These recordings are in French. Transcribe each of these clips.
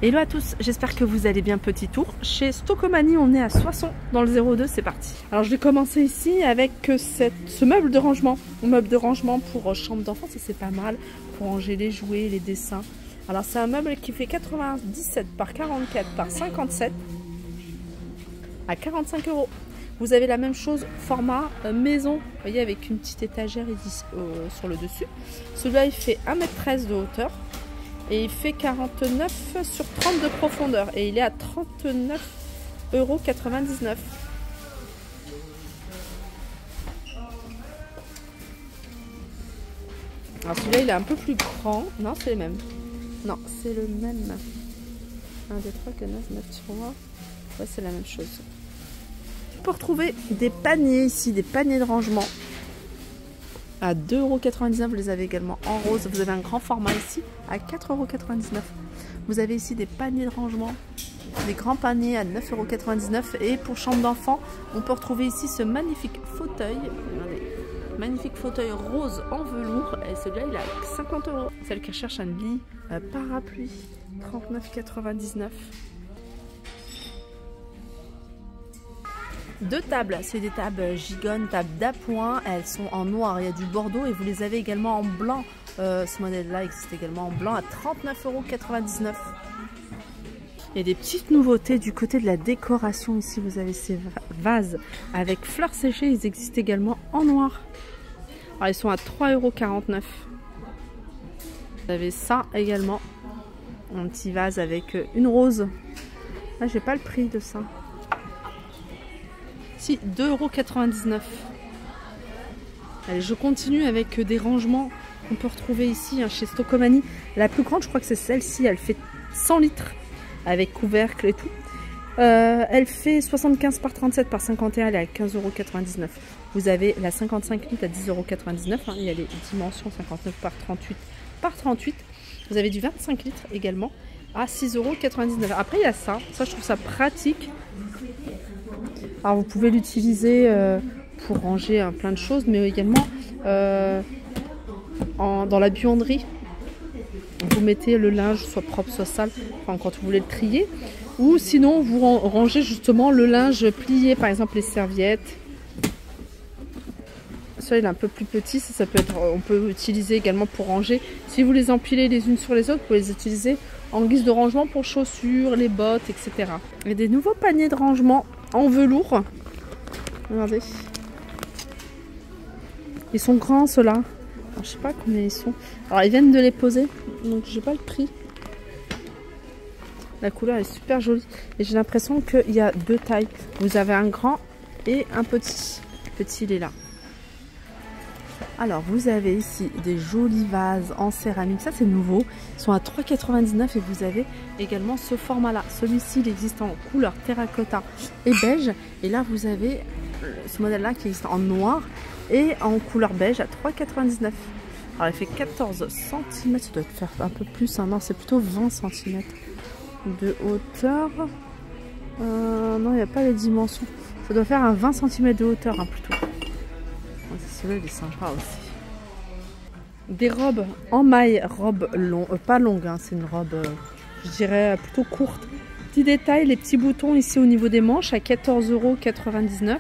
Hello à tous, j'espère que vous allez bien. Petit tour chez Stocomanie, on est à Soissons dans le 02, c'est parti. Alors je vais commencer ici avec ce meuble de rangement. Un meuble de rangement pour chambre d'enfant, ça c'est pas mal, pour ranger les jouets, les dessins. Alors c'est un meuble qui fait 97 par 44 par 57 à 45 €. Vous avez la même chose, format maison, vous voyez, avec une petite étagère ici, sur le dessus. Celui-là il fait 1,13 m de hauteur. Et il fait 49 sur 30 de profondeur. Et il est à 39,99 €. Alors celui-là, il est un peu plus grand. Non, c'est le même. Non, c'est le même. 1, 2, 3, 4, 9, 9, 3. Ouais, c'est la même chose. Pour trouver des paniers ici, des paniers de rangement. À 2,99 €, vous les avez également en rose. Vous avez un grand format ici à 4,99 €. Vous avez ici des paniers de rangement, des grands paniers à 9,99 €. Et pour chambre d'enfant, on peut retrouver ici ce magnifique fauteuil. Regardez, magnifique fauteuil rose en velours. Et celui-là, il est à 50 €. Celle qui recherche un lit parapluie, 39,99 €. Deux tables, c'est des tables gigones, tables d'appoint, elles sont en noir, il y a du bordeaux et vous les avez également en blanc. Ce modèle-là existe également en blanc à 39,99 €. Il y a des petites nouveautés du côté de la décoration. Ici, vous avez ces vases avec fleurs séchées, ils existent également en noir. Alors, ils sont à 3,49 €. Vous avez ça également, un petit vase avec une rose. Là, j'ai pas le prix de ça. Si, 2,99 €. Allez, je continue avec des rangements qu'on peut retrouver ici chez Stocomanie. La plus grande, je crois que c'est celle-ci. Elle fait 100 litres avec couvercle et tout. Elle fait 75 par 37 par 51. Elle est à 15,99 €. Vous avez la 55 litres à 10,99 €. Il y a les dimensions 59 par 38 par 38. Vous avez du 25 litres également à 6,99 €. Après, il y a ça. Ça, je trouve ça pratique. Alors vous pouvez l'utiliser pour ranger plein de choses, mais également dans la buanderie. Vous mettez le linge, soit propre, soit sale, enfin, quand vous voulez le trier. Ou sinon, vous rangez justement le linge plié, par exemple les serviettes. Celui-là, il est un peu plus petit, ça peut être, on peut l'utiliser également pour ranger. Si vous les empilez les unes sur les autres, vous pouvez les utiliser en guise de rangement pour chaussures, les bottes, etc. Il y a des nouveaux paniers de rangement en velours. Regardez. Ils sont grands ceux-là. Je sais pas combien ils sont. Alors ils viennent de les poser, donc j'ai pas le prix. La couleur est super jolie. Et j'ai l'impression qu'il y a deux tailles. Vous avez un grand et un petit. Le petit, il est là. Alors vous avez ici des jolis vases en céramique, ça c'est nouveau, ils sont à 3,99 € et vous avez également ce format là. Celui-ci il existe en couleur terracotta et beige, et là vous avez ce modèle là qui existe en noir et en couleur beige à 3,99 €. Alors il fait 14 cm, ça doit faire un peu plus, hein. Non c'est plutôt 20 cm de hauteur. Non il n'y a pas les dimensions, ça doit faire un 20 cm de hauteur plutôt. Celui-là il est sympa aussi. Des robes en maille, robe longue, pas longue, hein, c'est une robe, je dirais plutôt courte. Petit détail, les petits boutons ici au niveau des manches à 14,99 €.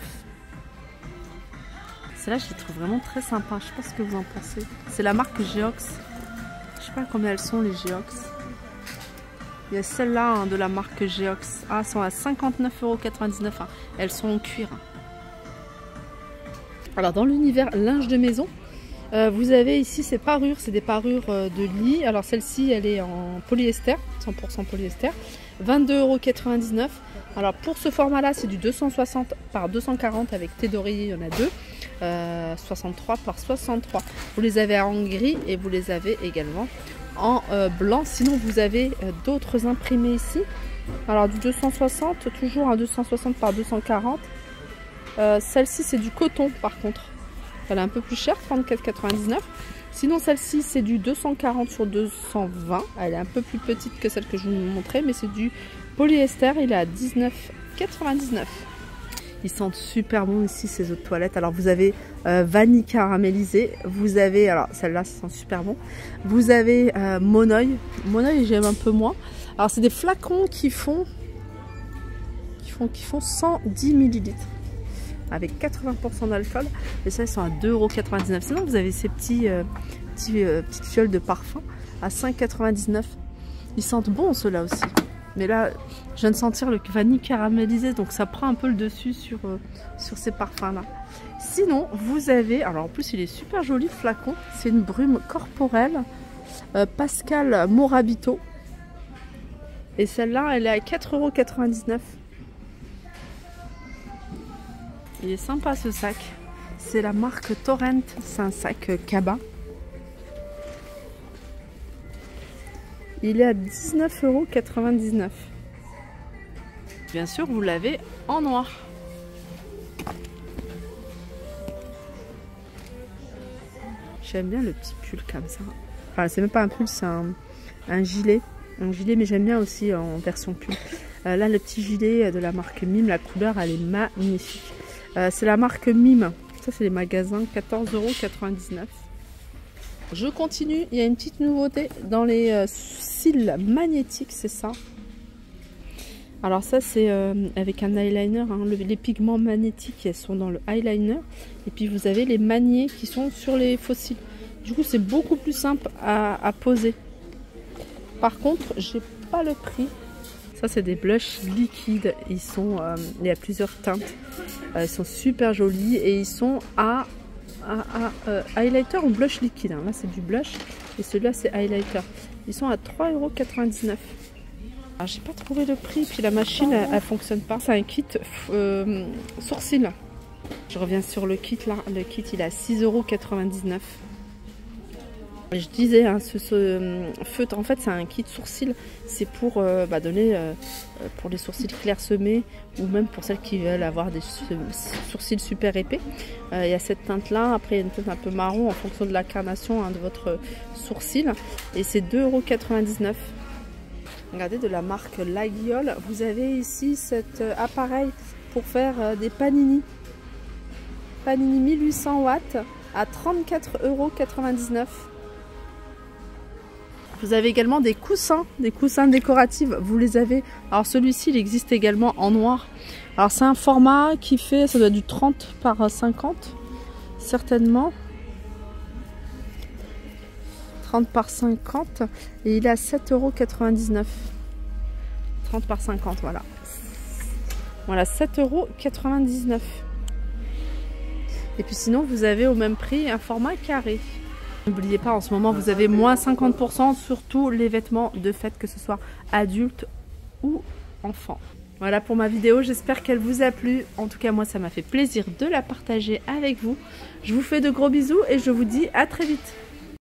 Celle-là, je les trouve vraiment très sympa. Je sais pas ce que vous en pensez. C'est la marque Geox. Je sais pas combien elles sont les Geox. Il y a celle-là de la marque Geox. Ah, elles sont à 59,99 €. Hein. Elles sont en cuir. Alors dans l'univers linge de maison, vous avez ici ces parures, c'est des parures de lit. Alors celle-ci elle est en polyester, 100% polyester, 22,99 €. Alors pour ce format là c'est du 260 par 240 avec thé d'oreiller, il y en a deux, 63 par 63. Vous les avez en gris et vous les avez également en blanc. Sinon vous avez d'autres imprimés ici. Alors du 260, toujours un 260 par 240. Celle-ci c'est du coton par contre, elle est un peu plus chère, 34,99 €. Sinon celle-ci c'est du 240 sur 220, elle est un peu plus petite que celle que je vous montrais, mais c'est du polyester, il est à 19,99 €. Ils sentent super bon ici ces eaux de toilette. Alors vous avez vanille caramélisée, vous avez, alors celle-là ça sent super bon, vous avez Monoeil, j'aime un peu moins. Alors c'est des flacons qui font 110 ml avec 80% d'alcool. Et ça, ils sont à 2,99 €. Sinon, vous avez ces petites fioles de parfum à 5,99 €. Ils sentent bon ceux-là aussi. Mais là, je viens de sentir le vanille caramélisé, donc ça prend un peu le dessus sur ces parfums-là. Sinon, vous avez, alors en plus, il est super joli le flacon. C'est une brume corporelle Pascal Morabito. Et celle-là, elle est à 4,99 €. Il est sympa ce sac. C'est la marque Torrent. C'est un sac cabas. Il est à 19,99 €. Bien sûr, vous l'avez en noir. J'aime bien le petit pull comme ça. Enfin, c'est même pas un pull, c'est un gilet. Un gilet, mais j'aime bien aussi en version pull. Là, le petit gilet de la marque Mime, la couleur, elle est magnifique. C'est la marque Mime. Ça, c'est les magasins, 14,99 €. Je continue. Il y a une petite nouveauté dans les cils magnétiques, c'est ça. Alors ça, c'est avec un eyeliner. Hein. Les pigments magnétiques, elles sont dans le eyeliner. Et puis, vous avez les maniers qui sont sur les faux cils. Du coup, c'est beaucoup plus simple à poser. Par contre, j'ai pas le prix. Ça, c'est des blushs liquides. Il y a plusieurs teintes. Ils sont super jolis et ils sont à highlighter ou blush liquide. Hein. Là, c'est du blush et celui-là, c'est highlighter. Ils sont à 3,99 €. Alors, j'ai pas trouvé le prix. Puis la machine, elle fonctionne pas. C'est un kit sourcil. Je reviens sur le kit là. Le kit, il est à 6,99 €. Je disais, hein, ce feutre, en fait, c'est un kit sourcil. C'est pour donner pour les sourcils clairsemés ou même pour celles qui veulent avoir des sourcils super épais. Il y a cette teinte-là. Après, il y a une teinte un peu marron en fonction de la carnation de votre sourcil. Et c'est 2,99 €. Regardez, de la marque Laguiole. Vous avez ici cet appareil pour faire des panini. Panini 1800 watts à 34,99 €. Vous avez également des coussins décoratifs. Vous les avez. Alors celui-ci, il existe également en noir. Alors c'est un format qui fait, ça doit être du 30 par 50, certainement. 30 par 50 et il est à 7,99 €. 30 par 50, voilà. Voilà, 7,99 €. Et puis sinon, vous avez au même prix un format carré. N'oubliez pas, en ce moment, vous avez moins 50% sur tous les vêtements de fête, que ce soit adulte ou enfant. Voilà pour ma vidéo, j'espère qu'elle vous a plu. En tout cas, moi, ça m'a fait plaisir de la partager avec vous. Je vous fais de gros bisous et je vous dis à très vite.